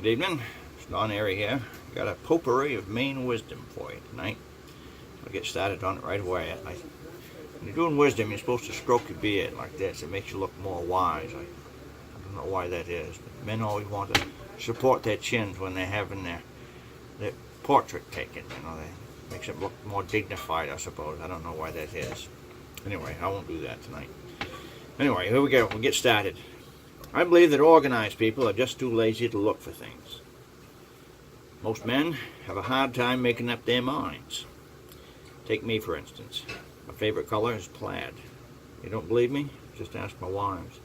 Good evening, it's Don Airy here. Got a potpourri of Maine Wisdom for you tonight. I'll get started on it right away. When you're doing wisdom, you're supposed to stroke your beard like this. It makes you look more wise. I don't know why that is, but men always want to support their chins when they're having their portrait taken. You know, that makes it look more dignified, I suppose. I don't know why that is. Anyway, I won't do that tonight. Anyway, here we go. We'll get started. I believe that organized people are just too lazy to look for things. Most men have a hard time making up their minds. Take me, for instance. My favorite color is plaid. You don't believe me? Just ask my wives.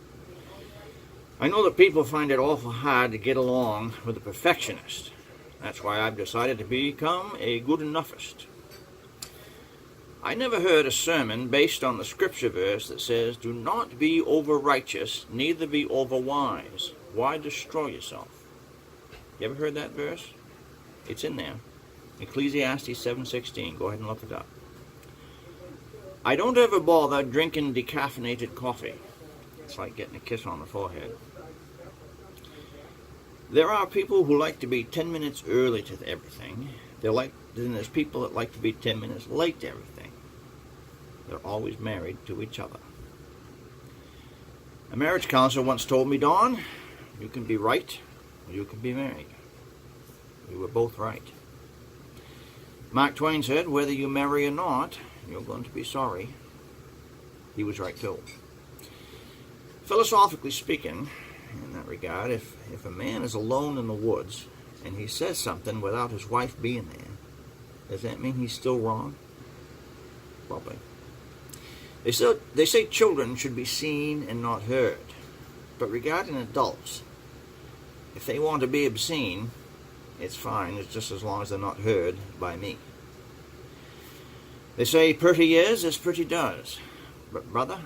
I know that people find it awful hard to get along with a perfectionist. That's why I've decided to become a good enoughist. I never heard a sermon based on the scripture verse that says, "Do not be over-righteous, neither be over-wise. Why destroy yourself?" You ever heard that verse? It's in there. Ecclesiastes 7:16. Go ahead and look it up. I don't ever bother drinking decaffeinated coffee. It's like getting a kiss on the forehead. There are people who like to be 10 minutes early to everything. Then there's people that like to be 10 minutes late to everything. They're always married to each other. A marriage counselor once told me, "Don, you can be right or you can be married." We were both right. Mark Twain said, "Whether you marry or not, you're going to be sorry." He was right too. Philosophically speaking, in that regard, if a man is alone in the woods and he says something without his wife being there, does that mean he's still wrong? Probably. They say children should be seen and not heard. But regarding adults, if they want to be obscene, it's fine. It's just as long as they're not heard by me. They say pretty is as pretty does. But brother,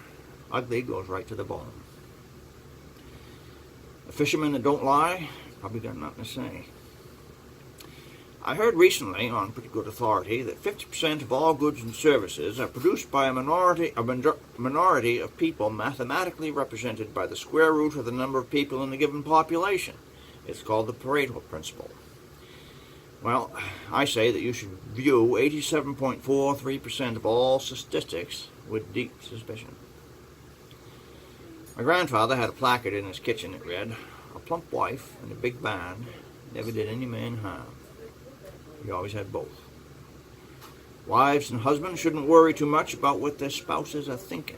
ugly goes right to the bone. A fisherman that don't lie probably got nothing to say. I heard recently, on pretty good authority, that 50% of all goods and services are produced by a minority of people mathematically represented by the square root of the number of people in a given population. It's called the Pareto principle. Well, I say that you should view 87.43% of all statistics with deep suspicion. My grandfather had a placard in his kitchen that read, "A plump wife and a big barn never did any man harm." He always had both. Wives and husbands shouldn't worry too much about what their spouses are thinking,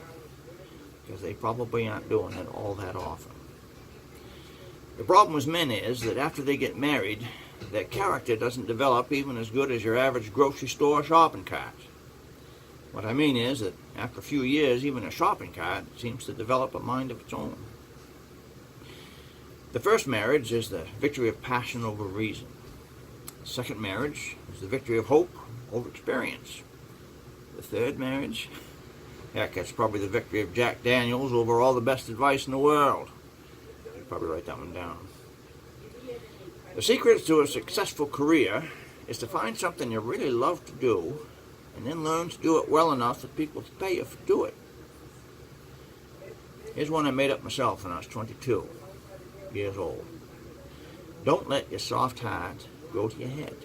because they probably aren't doing it all that often. The problem with men is that after they get married, their character doesn't develop even as good as your average grocery store shopping cart. What I mean is that after a few years, even a shopping cart seems to develop a mind of its own. The first marriage is the victory of passion over reason. The second marriage is the victory of hope over experience. The third marriage, heck, it's probably the victory of Jack Daniels over all the best advice in the world. You probably write that one down. The secret to a successful career is to find something you really love to do and then learn to do it well enough that people pay you to do it. Here's one I made up myself when I was 22 years old. Don't let your soft heart go to your head.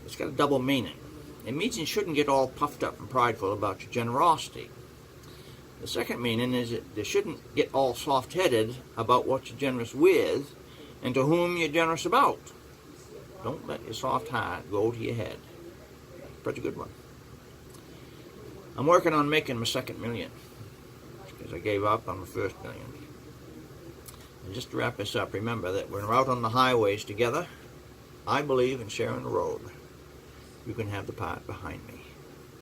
It's got a double meaning. It means you shouldn't get all puffed up and prideful about your generosity. The second meaning is that you shouldn't get all soft-headed about what you're generous with and to whom you're generous about. Don't let your soft heart go to your head. Pretty good one. I'm working on making my second million, because I gave up on my first million. And just to wrap this up, remember that when we're out on the highways together, I believe in sharing the road. You can have the part behind me.